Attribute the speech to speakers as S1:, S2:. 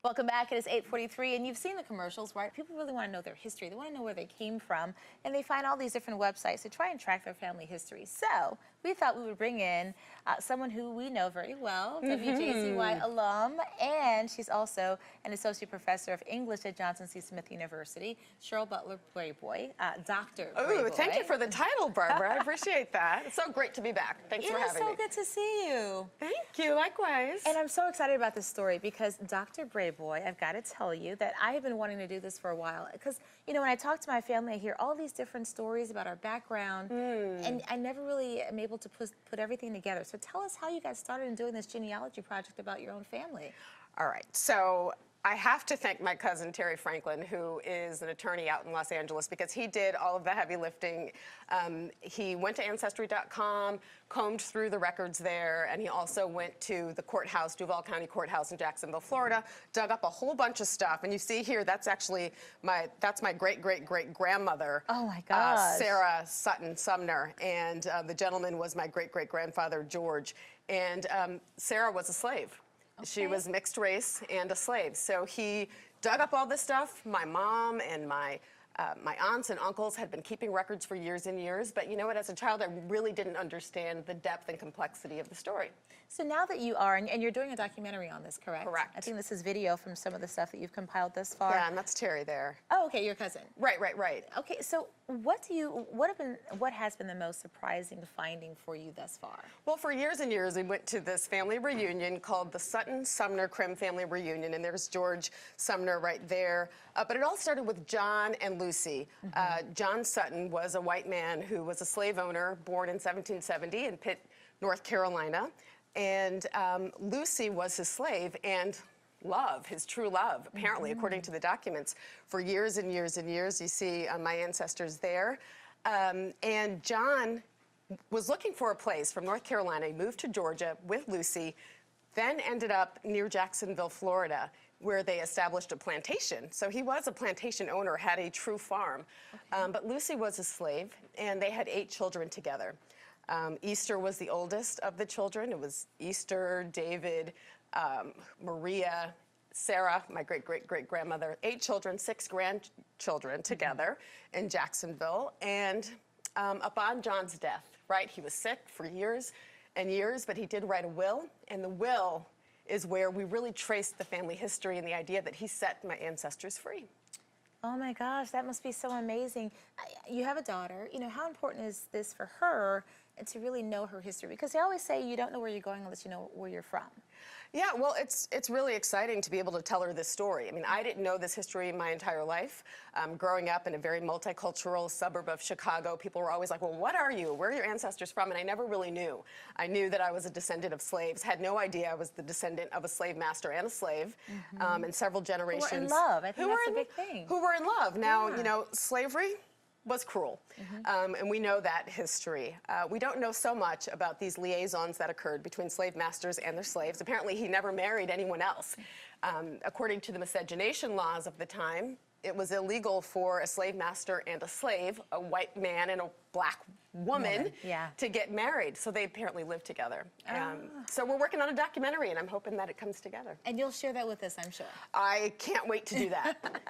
S1: Welcome back. It is 8:43, and you've seen the commercials, right? People really want to know their history. They want to know where they came from, and they find all these different websites to try and track their family history. So we thought we would bring in someone who we know very well, WJCY alum, and she's also an associate professor of English at Johnson C. Smith University, Cheryl Butler-Brayboy, Dr.
S2: Oh, thank you for the title, Barbara. I appreciate that. It's so great to be back. Thanks for having me.
S1: It is so good to see you.
S2: Thank you. Likewise.
S1: And I'm so excited about this story because Dr. Brayboy, I've got to tell you that I have been wanting to do this for a while. Because, you know, when I talk to my family, I hear all these different stories about our background, and I never really am able to put everything together. So tell us how you got started in doing this genealogy project about your own family.
S2: All right. So I have to thank my cousin, Terry Franklin, who is an attorney out in Los Angeles, because he did all of the heavy lifting. He went to Ancestry.com, combed through the records there, and he also went to the courthouse, Duval County Courthouse in Jacksonville, Florida, dug up a whole bunch of stuff. And you see here, that's actually my great-great-great-grandmother.
S1: Oh, my gosh.
S2: Sarah Sutton Sumner. And the gentleman was my great-great-grandfather, George. And Sarah was a slave. Okay. She was mixed race and a slave. So he dug up all this stuff. My mom and my aunts and uncles had been keeping records for years and years. But you know what? As a child, I really didn't understand the depth and complexity of the story.
S1: So now that you are, and you're doing a documentary on this, correct?
S2: Correct.
S1: I think this is video from some of the stuff that you've compiled thus far.
S2: Yeah, and that's Terry there.
S1: Oh, okay, your cousin.
S2: Right, right, right.
S1: Okay, so what has been the most surprising finding for you thus far?
S2: Well, for years and years, we went to this family reunion called the Sutton Sumner Crim Family Reunion, and there's George Sumner right there. But it all started with John and Lucy. John Sutton was a white man who was a slave owner, born in 1770 in Pitt, North Carolina. And Lucy was his slave and his true love, apparently, according to the documents, for years and years and years. You see my ancestors there. And John was looking for a place from North Carolina. He moved to Georgia with Lucy, then ended up near Jacksonville, Florida, where they established a plantation. So he was a plantation owner, had a true farm. Okay. But Lucy was a slave, and they had 8 children together. Easter was the oldest of the children. It was Easter, David, Maria, Sarah, my great-great-great-grandmother, 8 children, 6 grandchildren together in Jacksonville. And upon John's death, right, he was sick for years and years, but he did write a will, and the will is where we really traced the family history and the idea that he set my ancestors free.
S1: Oh my gosh, that must be so amazing. You have a daughter. You know, how important is this for her to really know her history? Because they always say you don't know where you're going unless you know where you're from.
S2: Yeah, well, it's really exciting to be able to tell her this story. I mean, I didn't know this history my entire life. Growing up in a very multicultural suburb of Chicago, people were always like, well, what are you? Where are your ancestors from? And I never really knew. I knew that I was a descendant of slaves, had no idea I was the descendant of a slave master and a slave, and several generations.
S1: Who were in love. I think that's a big thing.
S2: Who were in love. Now, you know, slavery was cruel, and we know that history. We don't know so much about these liaisons that occurred between slave masters and their slaves. Apparently, he never married anyone else. According to the miscegenation laws of the time, it was illegal for a slave master and a slave, a white man and a black woman, to get married. So they apparently lived together. So we're working on a documentary, and I'm hoping that it comes together.
S1: And you'll share that with us, I'm sure.
S2: I can't wait to do that.